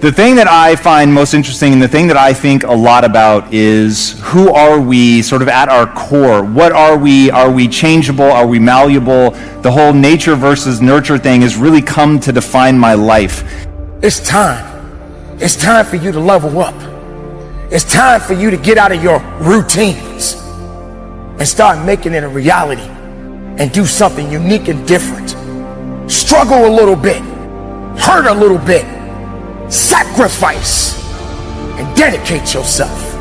The thing that I find most interesting and the thing that I think a lot about is who are we sort of at our core? What are we? Are we changeable? Are we malleable? The whole nature versus nurture thing has really come to define my life. It's time. It's time for you to level up. It's time for you to get out of your routines and start making it a reality and do something unique and different. Struggle a little bit, hurt a little bit, sacrifice, and dedicate yourself.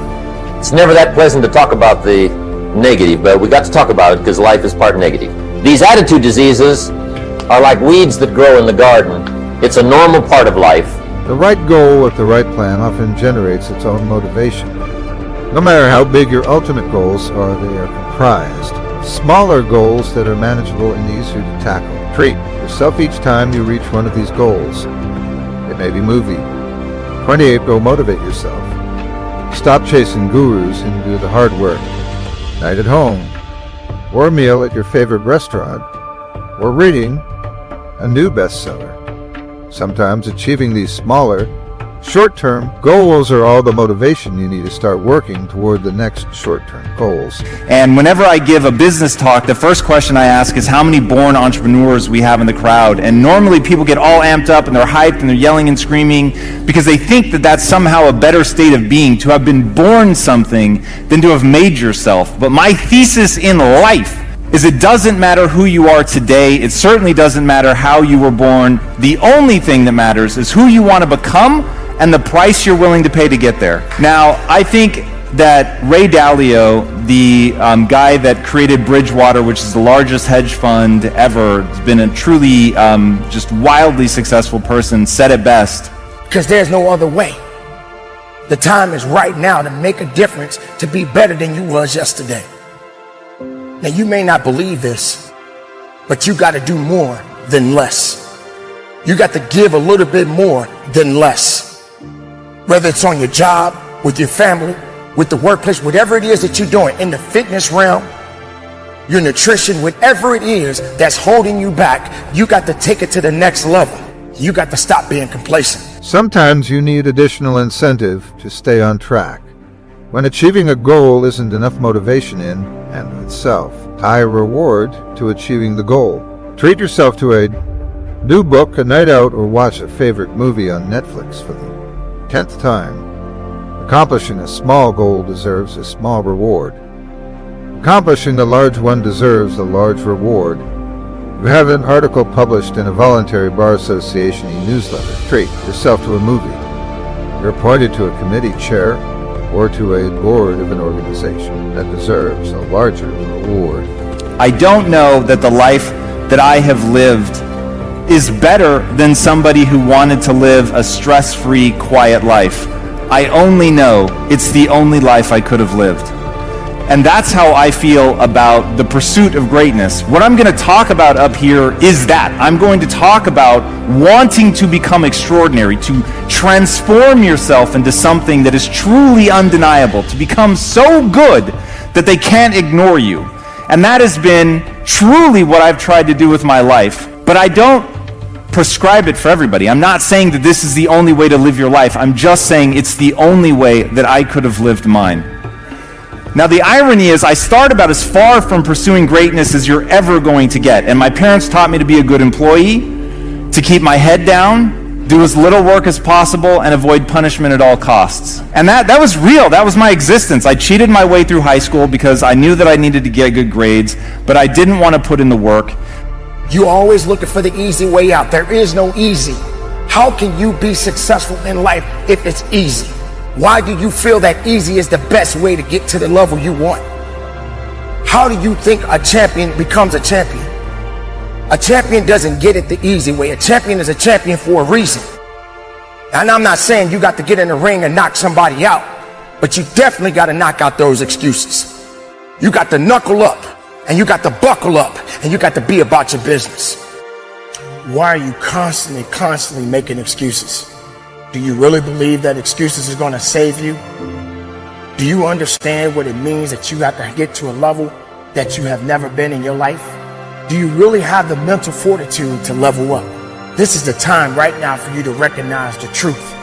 It's never that pleasant to talk about the negative, but we got to talk about it because life is part negative. These attitude diseases are like weeds that grow in the garden. It's a normal part of life. The right goal with the right plan often generates its own motivation. No matter how big your ultimate goals are, they are comprised of smaller goals that are manageable and easier to tackle. Treat yourself each time you reach one of these goals. It may be movie. 28, go motivate yourself. Stop chasing gurus and do the hard work. Night at home, or a meal at your favorite restaurant, or reading a new bestseller. Sometimes achieving these smaller, short-term goals are all the motivation you need to start working toward the next short-term goals. And whenever I give a business talk, the first question I ask is how many born entrepreneurs we have in the crowd. And normally people get all amped up and they're hyped and they're yelling and screaming because they think that that's somehow a better state of being, to have been born something than to have made yourself. But my thesis in life is it doesn't matter who you are today. It certainly doesn't matter how you were born. The only thing that matters is who you want to become and the price you're willing to pay to get there. Now, I think that Ray Dalio, the guy that created Bridgewater, which is the largest hedge fund ever, has been a truly just wildly successful person, said it best. Because there's no other way. The time is right now to make a difference, to be better than you was yesterday. Now, you may not believe this, but you got to do more than less. You got to give a little bit more than less. Whether it's on your job, with your family, with the workplace, whatever it is that you're doing, in the fitness realm, your nutrition, whatever it is that's holding you back, you got to take it to the next level. You got to stop being complacent. Sometimes you need additional incentive to stay on track. When achieving a goal isn't enough motivation in and of itself, tie a reward to achieving the goal. Treat yourself to a new book, a night out, or watch a favorite movie on Netflix for the 10th time. Accomplishing a small goal deserves a small reward. Accomplishing a large one deserves a large reward. You have an article published in a voluntary Bar Association e-newsletter. Treat yourself to a movie. You're appointed to a committee chair or to a board of an organization that deserves a larger reward. I don't know that the life that I have lived is better than somebody who wanted to live a stress-free, quiet life. I only know it's the only life I could have lived. And that's how I feel about the pursuit of greatness. What I'm going to talk about up here is that. I'm going to talk about wanting to become extraordinary, to transform yourself into something that is truly undeniable, to become so good that they can't ignore you. And that has been truly what I've tried to do with my life. But I don't prescribe it for everybody. I'm not saying that this is the only way to live your life. I'm just saying it's the only way that I could have lived mine. Now, the irony is I start about as far from pursuing greatness as you're ever going to get. And my parents taught me to be a good employee, to keep my head down, do as little work as possible, and avoid punishment at all costs. And that was real. That was my existence. I cheated my way through high school because I knew that I needed to get good grades, but I didn't want to put in the work. You're always looking for the easy way out. There is no easy. How can you be successful in life if it's easy? Why do you feel that easy is the best way to get to the level you want? How do you think a champion becomes a champion? A champion doesn't get it the easy way. A champion is a champion for a reason. And I'm not saying you got to get in the ring and knock somebody out, but you definitely got to knock out those excuses. You got to knuckle up, and you got to buckle up, and you got to be about your business. Why are you constantly making excuses? Do you really believe that excuses is going to save you? Do you understand what it means that you have to get to a level that you have never been in your life? Do you really have the mental fortitude to level up? This is the time right now for you to recognize the truth.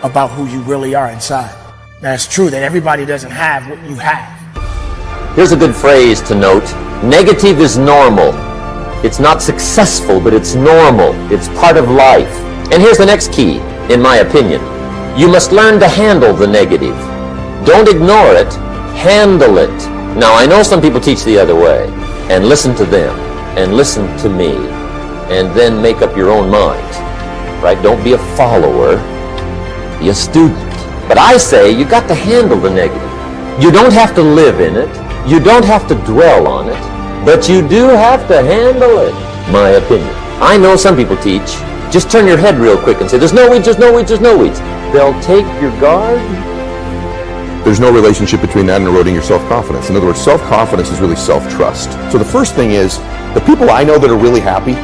about who you really are inside. Now, it's true that everybody doesn't have what you have. Here's a good phrase to note. Negative is normal. It's not successful, but it's normal. It's part of life. And here's the next key, in my opinion. You must learn to handle the negative. Don't ignore it. Handle it. Now, I know some people teach the other way. And listen to them. And listen to me. And then make up your own mind. Right? Don't be a follower. Be a student. But I say you got to handle the negative. You don't have to live in it. You don't have to dwell on it. But you do have to handle it, my opinion. I know some people teach, just turn your head real quick and say, there's no weeds, there's no weeds, there's no weeds. They'll take your guard. There's no relationship between that and eroding your self-confidence. In other words, self-confidence is really self-trust. So the first thing is, the people I know that are really happy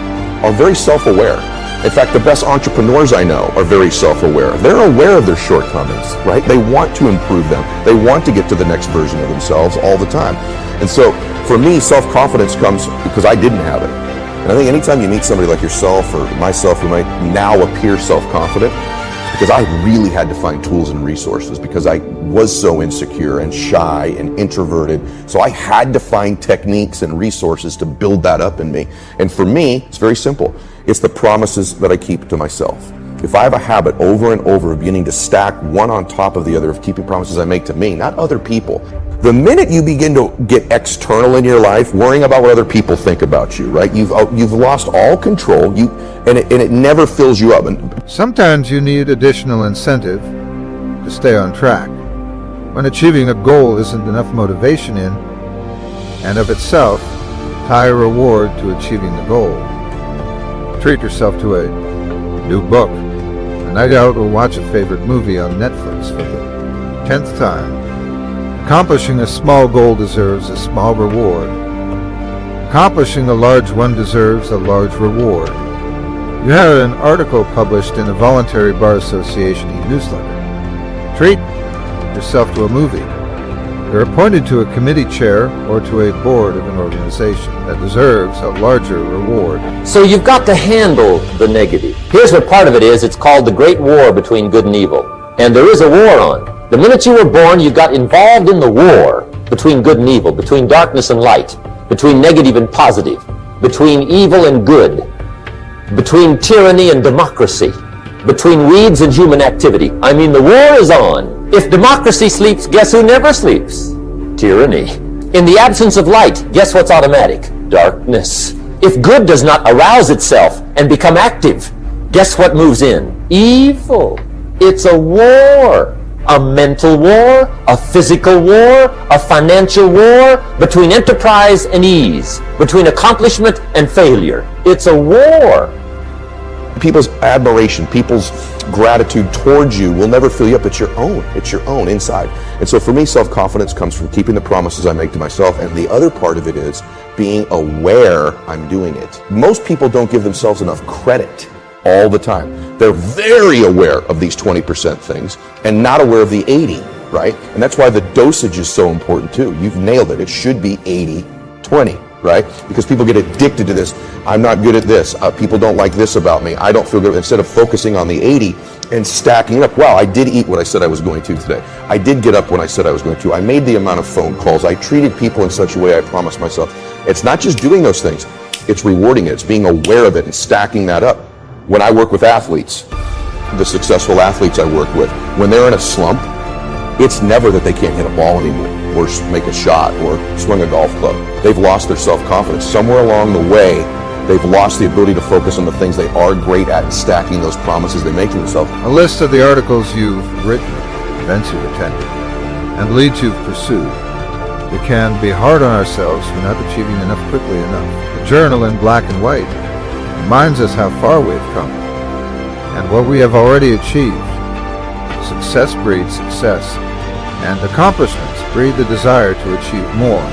are very self-aware. In fact, the best entrepreneurs I know are very self-aware. They're aware of their shortcomings, right? They want to improve them. They want to get to the next version of themselves all the time. And so, for me, self-confidence comes because I didn't have it. And I think anytime you meet somebody like yourself or myself who might now appear self-confident, because I really had to find tools and resources because I was so insecure and shy and introverted. So I had to find techniques and resources to build that up in me. And for me, it's very simple. It's the promises that I keep to myself. If I have a habit over and over of beginning to stack one on top of the other of keeping promises I make to me, not other people, the minute you begin to get external in your life, worrying about what other people think about you, right? You've lost all control, and it never fills you up. Sometimes you need additional incentive to stay on track. When achieving a goal isn't enough motivation in and of itself, tie a reward to achieving the goal. Treat yourself to a new book, a night out, or watch a favorite movie on Netflix for the 10th time. Accomplishing a small goal deserves a small reward. Accomplishing a large one deserves a large reward. You had an article published in a voluntary bar association e-newsletter. Treat yourself to a movie. You're appointed to a committee chair or to a board of an organization that deserves a larger reward. So you've got to handle the negative. Here's what part of it is. It's called the Great War between good and evil. And there is a war on. The minute you were born, you got involved in the war between good and evil, between darkness and light, between negative and positive, between evil and good, between tyranny and democracy, between weeds and human activity. I mean, the war is on. If democracy sleeps, guess who never sleeps? Tyranny. In the absence of light, guess what's automatic? Darkness. If good does not arouse itself and become active, guess what moves in? Evil. It's a war. A mental war, a physical war, a financial war, between enterprise and ease, between accomplishment and failure. It's a war. People's admiration, people's gratitude towards you will never fill you up. It's your own. It's your own inside. And so for me, self-confidence comes from keeping the promises I make to myself. And the other part of it is being aware I'm doing it. Most people don't give themselves enough credit all the time. They're very aware of these 20% things and not aware of the 80, right? And that's why the dosage is so important too. You've nailed it. It should be 80-20, right? Because people get addicted to this. I'm not good at this. People don't like this about me. I don't feel good. Instead of focusing on the 80 and stacking it up. Wow, I did eat what I said I was going to today. I did get up when I said I was going to. I made the amount of phone calls. I treated people in such a way I promised myself. It's not just doing those things. It's rewarding it. It's being aware of it and stacking that up. When I work with athletes, the successful athletes I work with, when they're in a slump, it's never that they can't hit a ball anymore or make a shot or swing a golf club. They've lost their self-confidence. Somewhere along the way, they've lost the ability to focus on the things they are great at and stacking those promises they make to themselves. A list of the articles you've written, events you've attended, and leads you've pursued. It can be hard on ourselves for not achieving enough quickly enough. A journal in black and white reminds us how far we've come and what we have already achieved. Success breeds success, and accomplishments breed the desire to achieve more.